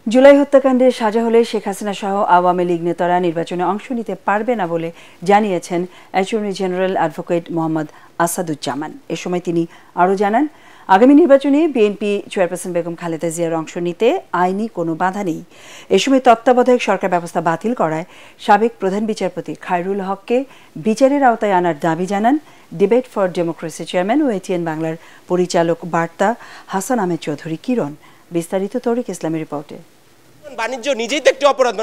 জুলাই হত্যাকাণ্ডের সাজা হলে শেখ হাসিনা সহ আওয়ামী লীগ নেতারা নির্বাচনে অংশ নিতে পারবে না বলে জানিয়েছেন attorney general advocate Mohammad Asaduzzaman. এ সময় তিনি আরও জানান, আগামী নির্বাচনে বিএনপি চেয়ারপারসন বেগম খালেদা জিয়ার অংশ নিতে আইনি কোনো বাধা নেই। এ সময় তত্ত্বাবধায়ক সরকার ব্যবস্থা বাতিল করায় সাবেক প্রধান বিচারপতি খায়রুল হককে বিচারের আওতায় আনার দাবি জানান ডিবেট ফর ডেমোক্রেসি চেয়ারম্যান ও এটিএন বাংলার পরিচালক বার্তা হাসান আহমেদ চৌধুরী কিরণ। বিস্তারিত তরিক ইসলামের রিপোর্টে। বাণিজ্য নিজেই তো একটি অপরাধ।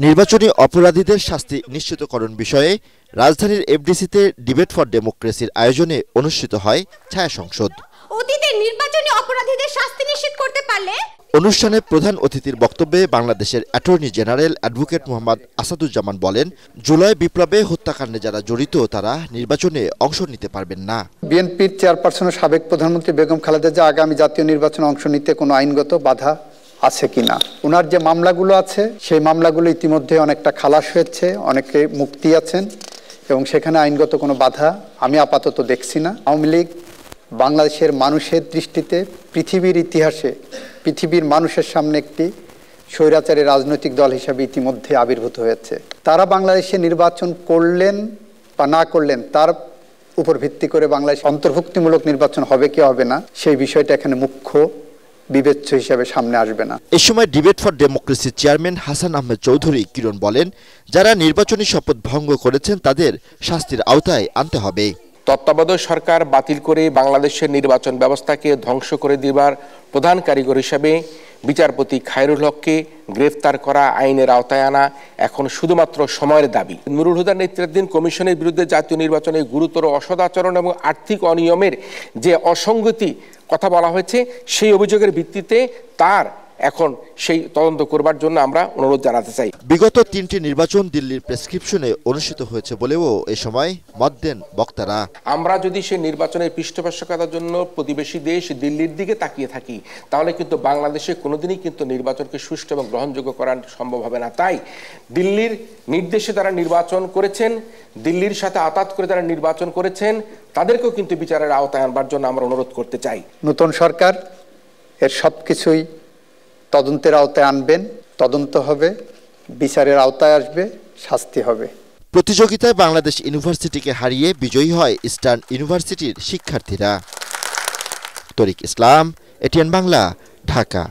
নির্বাচনী অপরাধীদের শাস্তি নিশ্চিতকরণ বিষয়ে রাজধানীর এফডিসিতে ডিবেট ফর ডেমোক্রেসির আয়োজনে অনুষ্ঠিত হয় ছায়া সংসদ। অতীতে নির্বাচনী অপরাধীদের শাস্তি নিশ্চিত করতে পারলে অনুষ্ঠানে প্রধান অতিথির বক্তব্যে বাংলাদেশের attorney general advocate Mohammad Asaduzzaman বলেন, জুলাই বিপ্লবে হত্যাকাণ্ডে যারা জড়িত তারা নির্বাচনে অংশ নিতে পারবেন না। বিএনপির চেয়ারপারসন ও সাবেক প্রধানমন্ত্রী বেগম খালেদা জিয়া আগামী জাতীয় নির্বাচনে অংশ নিতে কোনো আইনগত বাধা আছে কিনা। ওনার যে মামলাগুলো আছে সেই মামলাগুলো ইতিমধ্যে অনেকটা খালাস হয়েছে, অনেকে মুক্তি আছেন এবং সেখানে আইনগত কোনো বাধা আমি আপাতত দেখছি না। আওয়ামী লীগ বাংলাদেশের মানুষের দৃষ্টিতে পৃথিবীর ইতিহাসে পৃথিবীর মানুষের সামনে একটি স্বৈরাচারী রাজনৈতিক দল হিসাবে ইতিমধ্যে আবির্ভূত হয়েছে। তারা বাংলাদেশে নির্বাচন করলেন বা না করলেন তার উপর ভিত্তি করে বাংলাদেশ অন্তর্ভুক্তিমূলক নির্বাচন হবে কি হবে না সেই বিষয়টা এখানে মুখ্য বিবেচ্য হিসাবে সামনে আসবে না। এ সময় ডিবেট ফর ডেমোক্রেসির চেয়ারম্যান হাসান আহমেদ চৌধুরী কিরণ বলেন, যারা নির্বাচনী শপথ ভঙ্গ করেছেন তাদের শাস্তির আওতায় আনতে হবে। তত্ত্বাবধায়ক সরকার বাতিল করে বাংলাদেশের নির্বাচন ব্যবস্থাকে ধ্বংস করে দেবার প্রধান কারিগর হিসেবে বিচারপতি খায়রুল হককে গ্রেফতার করা, আইনের আওতায় আনা এখন শুধুমাত্র সময়ের দাবি। নুরুল হুদার নেতৃত্বাধীন কমিশনের বিরুদ্ধে জাতীয় নির্বাচনে গুরুতর অসদাচরণ এবং আর্থিক অনিয়মের যে অসঙ্গতি কথা বলা হয়েছে সেই অভিযোগের ভিত্তিতে তার এখন সেই তদন্ত করবার জন্য আমরা অনুরোধ জানাতে চাই। বিগত 3টি নির্বাচন দিল্লির প্রেসক্রিপশনে অনুষ্ঠিত হয়েছে বলেও এ সময় মত দেন বক্তারা। আমরা যদি সেই নির্বাচনের পৃষ্ঠপোষকতার জন্য প্রতিবেশী দেশ দিল্লির দিকে তাকিয়ে থাকি তাহলে কিন্তু বাংলাদেশে কোনোদিনই কিন্তু নির্বাচনকে সুষ্ঠু এবং গ্রহণযোগ্য করা সম্ভব হবে না। তাই দিল্লির নির্দেশে তারা নির্বাচন করেছেন, দিল্লির সাথে আতাত করে তারা নির্বাচন করেছেন, তাদেরকেও কিন্তু বিচারের আওতায় আনবার জন্য আমরা অনুরোধ করতে চাই। নতুন সরকার এর সবকিছুই তদন্তের আওতায় আনবেন, তদন্ত হবে, বিচারের আওতায় আসবে, শাস্তি হবে। প্রতিযোগিতায় বাংলাদেশ ইউনিভার্সিটিকে হারিয়ে বিজয়ী হয় ইস্টার্ন ইউনিভার্সিটির শিক্ষার্থীরা। তরিক ইসলাম, এটিএন বাংলা, ঢাকা।